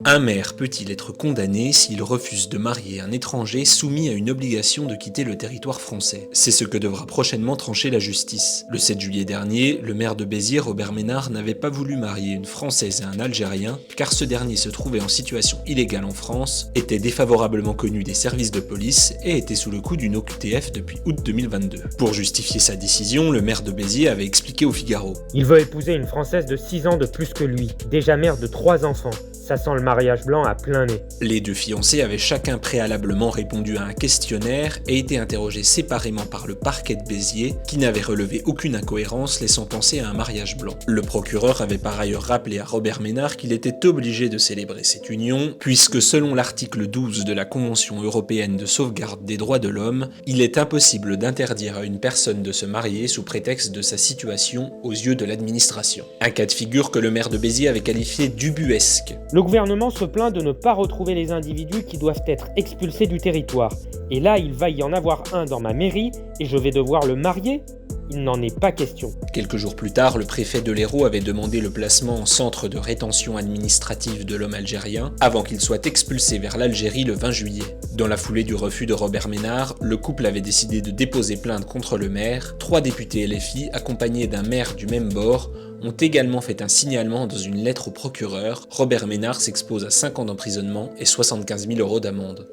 Un maire peut-il être condamné s'il refuse de marier un étranger soumis à une obligation de quitter le territoire français? C'est ce que devra prochainement trancher la justice. Le 7 juillet dernier, le maire de Béziers, Robert Ménard, n'avait pas voulu marier une Française et un Algérien car ce dernier se trouvait en situation illégale en France, était défavorablement connu des services de police et était sous le coup d'une OQTF depuis août 2022. Pour justifier sa décision, le maire de Béziers avait expliqué au Figaro. Il veut épouser une Française de 6 ans de plus que lui, déjà mère de 3 enfants. Ça sent le mariage blanc à plein nez. Les deux fiancés avaient chacun préalablement répondu à un questionnaire et été interrogés séparément par le parquet de Béziers, qui n'avait relevé aucune incohérence laissant penser à un mariage blanc. Le procureur avait par ailleurs rappelé à Robert Ménard qu'il était obligé de célébrer cette union, puisque selon l'article 12 de la Convention européenne de sauvegarde des droits de l'homme, il est impossible d'interdire à une personne de se marier sous prétexte de sa situation aux yeux de l'administration. Un cas de figure que le maire de Béziers avait qualifié d'ubuesque. Le gouvernement se plaint de ne pas retrouver les individus qui doivent être expulsés du territoire. Et là, il va y en avoir un dans ma mairie et je vais devoir le marier ? Il n'en est pas question. Quelques jours plus tard, le préfet de l'Hérault avait demandé le placement en centre de rétention administrative de l'homme algérien avant qu'il soit expulsé vers l'Algérie le 20 juillet. Dans la foulée du refus de Robert Ménard, le couple avait décidé de déposer plainte contre le maire. 3 députés LFI, accompagnés d'un maire du même bord, ont également fait un signalement dans une lettre au procureur. Robert Ménard s'expose à 5 ans d'emprisonnement et 75 000 € d'amende.